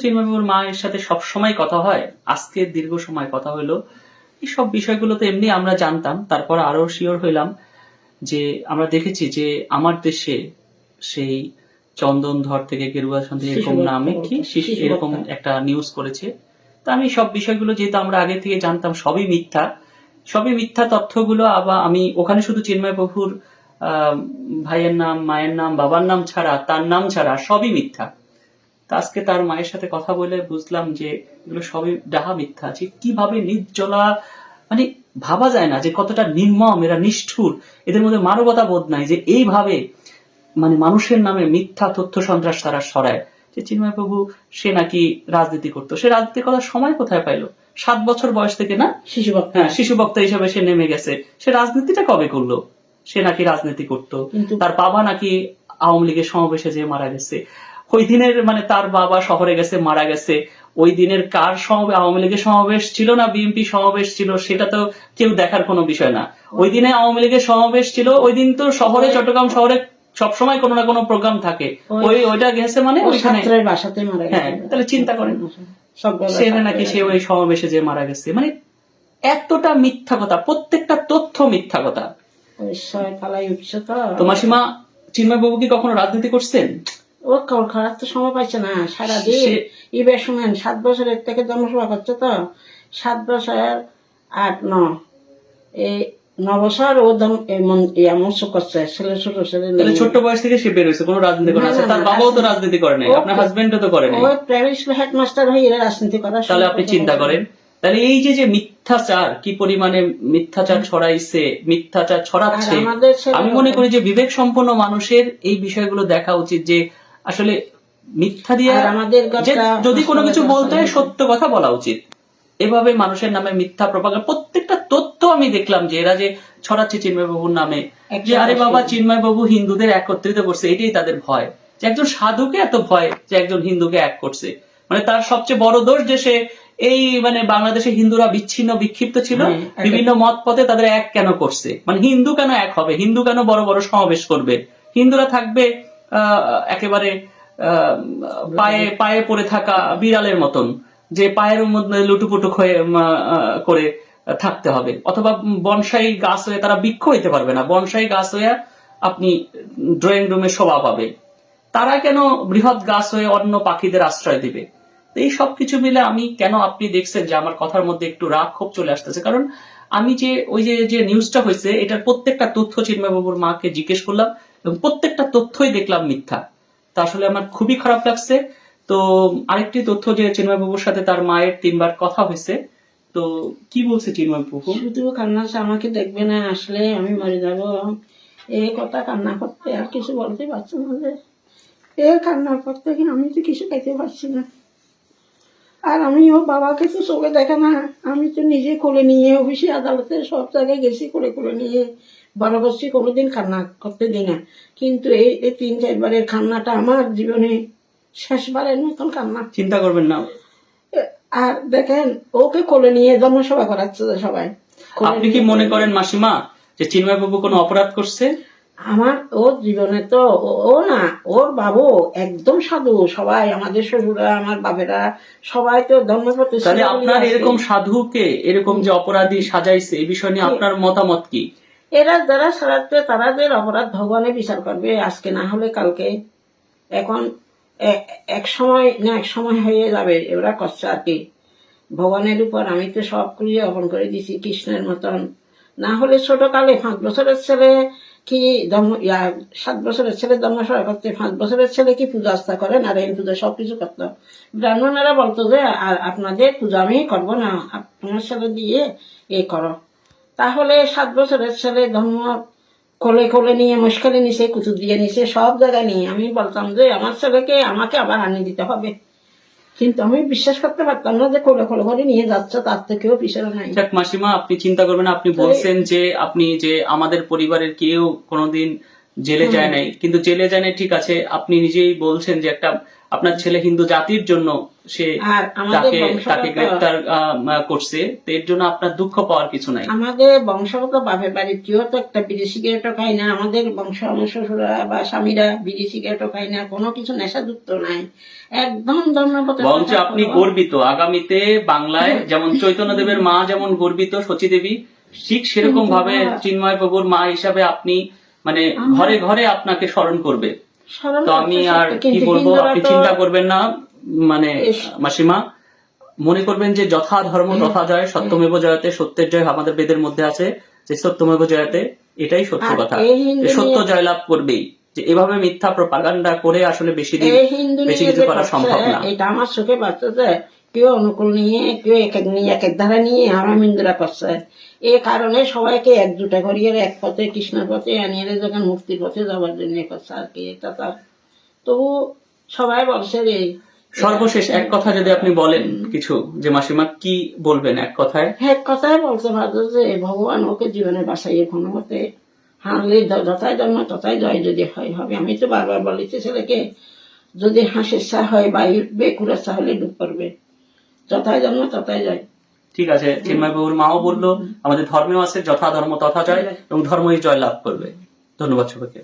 চিন্ময়বাবুর মায়ের সাথে সবসময় কথা হয়, আজকে দীর্ঘ সময় কথা হলো। এইসব বিষয়গুলো তো এমনি আমরা জানতাম, তারপর আরো শিওর হইলাম যে আমরা দেখেছি যে আমার দেশে সেই চন্দনধর থেকে গেরুয়াসন থেকে এরকম নামে কি এরকম একটা নিউজ করেছে। তো আমি সব বিষয়গুলো যেহেতু আমরা আগে থেকে জানতাম সবই মিথ্যা তথ্যগুলো। আবার আমি ওখানে শুধু চিন্ময় বাবুর ভাইয়ের নাম, মায়ের নাম, বাবার নাম ছাড়া, তার নাম ছাড়া সবই মিথ্যা। তা আজকে তার মায়ের সাথে কথা বলে বুঝলাম যে এগুলো সবই ডাহা মিথ্যা আছে। কিভাবে নির্জলা, মানে ভাবা যায় না যে কতটা নির্মম এরা, নিষ্ঠুর, এদের মধ্যে মানবতা বোধ নাই যে এইভাবে মানে মানুষের নামে মিথ্যা তথ্য সন্ত্রাস তারা ছড়ায়। যে চিন্ময় বাবু সে নাকি রাজনীতি করতো, সে রাজনীতি করার সময় কোথায় পাইলো? 7 বছর বয়স থেকে না শিশু বক্তা হিসেবে সে নেমে গেছে। সে রাজনীতিটা কবে করলো? সে নাকি রাজনীতি করতো, তার বাবা নাকি আওয়ামী লীগের সমাবেশে যে মারা গেছে। ওই দিনের মানে তার বাবা শহরে গেছে, মারা গেছে। ওই দিনের কার সমাবেশ, আওয়ামী লীগের সমাবেশ ছিল না বিএনপি সমাবেশ ছিল, সেটা তো কেউ দেখার কোনো বিষয় না। ওই দিনে আওয়ামী লীগের সমাবেশ ছিল। ওই দিন তো শহরে, চট্টগ্রাম শহরে সবসময় কোনো না কোনো প্রোগ্রাম থাকে। ওইটা গেছে মানে ওইখানে। হ্যাঁ, তাহলে চিন্তা করেন সেটা নাকি সে ওই সমাবেশে যে মারা গেছে। মানে এতটা মিথ্যা কথা, প্রত্যেকটা তথ্য মিথ্যা কথা। তো মাসিমা, চিন্ময় বাবু কি কখনো রাজনীতি করছেন? ও খারাপ তো সময় পাইছে না, সারাদিন ইবে শুনেন 7 বছরের থেকে জন্মসভা করছে তো, 7 বছর 8-9 এই 9 বছর ও মৎস্য করছে। ছেলে ছোট ছেলে, ছোট্ট বয়স থেকে সে বের হয়েছে, কোনো রাজনীতি করে না। তার বাবাও তো রাজনীতি করে নাই, আপনার হাজবেন্ডও তো করে নাই। ও প্রাইভেট স্কুল হেডমাস্টার হয়ে এরা রাজনীতি করা। তাহলে আপনি চিন্তা করেন, তাহলে এই যে মিথ্যাচার, কি পরিমাণে মিথ্যাচার ছড়াইছে, মিথ্যাচার ছড়াচ্ছে। আমি মনে করি যে বিবেক সম্পন্ন মানুষের এই বিষয়গুলো দেখা উচিত, যে আসলে মিথ্যা দিয়ে যদি কোনো কিছু বলতে হয় সত্য কথা বলা উচিত। এভাবে মানুষের নামে মিথ্যা প্রপাগান্ডা, প্রত্যেকটা তথ্য আমি দেখলাম যে এরা যে ছড়াচ্ছে চিন্ময় বাবুর নামে, যে আরে বাবা চিন্ময় বাবু হিন্দুদের একত্রিত করছে, এটাই তাদের ভয়। যে একজন সাধুকে এত ভয় যে একজন হিন্দুকে এক করছে, মানে তার সবচেয়ে বড় দোষ যে সে এই মানে বাংলাদেশে হিন্দুরা বিচ্ছিন্ন বিক্ষিপ্ত ছিল, বিভিন্ন মত পথে তাদের এক কেন করছে। মানে হিন্দু কেন এক হবে, হিন্দু কেন বড় বড় সমাবেশ করবে, হিন্দুরা থাকবে একেবারে পায়ে পায়ে পড়ে থাকা বিড়ালের মতন, যে পায়ের মধ্যে লুটুপুটু করে থাকতে হবে। অথবা বনসাই গাছ হয়ে তারা বৃক্ষ হইতে পারবে না, বনসাই গাছ হয়ে আপনি ড্রয়িং রুমে শোভা পাবে। তারা কেন বৃহৎ গাছ হয়ে অন্য পাখিদের আশ্রয় দিবে? এই সবকিছু মিলে আমি কেন, আপনি দেখছেন যে আমার কথার মধ্যে একটু রাগ ক্ষোভ চলে আসতেছে, কারণ আমি যে ওই যে নিউজটা হয়েছে এটার প্রত্যেকটা তথ্য চিন্ময় বাবুর মাকে জিজ্ঞেস করলাম এবং প্রত্যেকটা তথ্যই দেখলাম মিথ্যা। তা আসলে আমার খুবই খারাপ লাগছে। তো আরেকটি তথ্য যে চিন্ময় বাবুর সাথে তার মায়ের 3 বার কথা হয়েছে। তো কি বলছে চিন্ময় বাবু? শুধু কান্না, আমাকে দেখবে না, আসলে আমি মরে যাব, এই কথা কান্না করতে, আর কিছু বলতে পারছি না। যে এর কান্নার পর থেকে আমি তো কিছু খাইতে পারছি না। আর আমিও বাবাকে তো চোখে দেখে না, আমি তো নিজে কোলে নিয়ে অফিসে আদালতে সব জায়গায় গেছি, কোলে নিয়ে বড় করছি, কোনোদিন কান্না করতে দিই না। কিন্তু এই 3-4 বারের কান্নাটা আমার জীবনে শেষবারের মতন কান্না। চিন্তা করবেন না। আর দেখেন ওকে কোলে নিয়ে জনসভা করাচ্ছে সবাই। আপনি কি মনে করেন মাসিমা যে চিন্ময় বাবু কোনো অপরাধ করছে? আমার ওর জীবনে তো ও না, ওর বাবু একদম সাধু। সবাই আমাদের শ্বশুরা, আমার বাবেরা সবাই তো ধর্মের প্রতি। তাহলে আপনার এরকম সাধুকে এরকম যে অপরাধী সাজাইছে, এই বিষয় নিয়ে আপনার মতামত কি? এরা যারা সারাতে তাদের অপরাধ ভগবানে বিচার করবে, আজকে না হলে কালকে। এখন এক সময় হয়ে যাবে, এরা করছে আর কি ভগবানের উপর। আমি তো সব কিছু অর্পণ করে দিছি কৃষ্ণের মতন। না হলে ছোট কালে 5 বছরের ছেলে কি 7 বছরের ছেলে জন্মসভা করতে, 5 বছরের ছেলে কি পূজা আস্থা করে, নারায়ণ পূজা সবকিছু করতো। ব্রাহ্মণেরা বলতো যে আর আপনাদের পূজা আমি করবো না, আপনার ছেলে দিয়ে এ করো। তাহলে 7 বছরের ছেলে ধর্ম কোলে নিয়ে মুশকিলে নিছে, কুতুব দিয়ে নিছে, সব জায়গায় নিয়ে। আমি বলতাম যে আমার ছেলেকে আমাকে আবার আনিয়ে দিতে হবে, কিন্তু আমি বিশ্বাস করতে পারতাম না যে কোলে করে নিয়ে যাচ্ছে, তার থেকেও পিছনে নাই। মাসিমা, আপনি চিন্তা করবেন, আপনি বলছেন যে আপনি যে আমাদের পরিবারের কেউ কোনোদিন জেলে যায় নাই, কিন্তু জেলে যায় নাই ঠিক আছে, আপনি নিজেই বলছেন যে একটা আপনার ছেলে হিন্দু জাতির জন্য সে আর আমাদের তাকে বংশগত গ্রেফতার করছে, তো এর জন্য আপনার দুঃখ পাওয়ার কিছু নাই। আমাদের বংশগত বাপের বাড়ির কেউ তো একটা বিড়ি সিগারেটও খায় না, আমাদের বংশ আমার শ্বশুরা বা স্বামীরা বিড়ি সিগারেটও খায় না, কোনো কিছু নেশাযুক্ত নাই, একদম ধর্মপথে বরঞ্চ আপনি গর্বিত আগামীতে বাংলায় যেমন চৈতন্যদেবের মা যেমন গর্বিত সচী দেবী, ঠিক সেরকম ভাবে চিন্ময় প্রভুর মা হিসাবে আপনি মানে ঘরে ঘরে আপনাকে স্মরণ করবে। স্মরণ তো আমি করতে আর সত্য, কি কিন্তু বলবো, হিন্দুরা আপনি তো চিন্তা করবেন না, মানে মাসিমা মনে করবেন যে যথা ধর্ম তথা জয়, সত্যমেব জয়তে, সত্যের জয় আমাদের বেদের মধ্যে আছে যে সত্যমেব জয়তে, এটাই সত্য আর কথা, এই হিন্দু যে সত্য নিয়ে জয়লাভ করবেই। যে এভাবে মিথ্যা প্রপাগান্ডা করে আসলে বেশি দিন এই হিন্দু বেশি নিয়ে কিছু যে করা করছে, সম্ভব না। এটা আমার চোখে বাঁচতেছে, কেউ অনুকূল নিয়ে কেউ এক এক নিয়ে এক এক ধারা নিয়ে আমরা হিন্দুরা করছে। এই কারণে সবাইকে একজুটা করিয়ে এক পথে কৃষ্ণের পথে আনিয়ে যখন মুক্তির পথে যাওয়ার জন্য করছে আর কি। এটা তার তবু সবাই বলছে রে। সর্বশেষ এক কথা যদি আপনি বলেন কিছু, যে মাসিমা কি বলবেন এক কথায়? এক কথাই বলতে পারতো যে ভগবান ওকে জীবনে বাঁচাইয়ে কোনো মতে হারলে যথাই জন্ম তথাই জয়, যদি হয় হবে। আমি তো বারবার বলেছি ছেলেকে, যদি হাসির চা হয় বা বেকুরের চা হলে ডুব করবে, যথাই জন্ম তথাই জয়। ঠিক আছে, চিন্ময় বাবুর মাও বললো আমাদের ধর্মেও আছে যথা ধর্ম তথা জয়, এবং ধর্মই জয় লাভ করবে। ধন্যবাদ সবাইকে।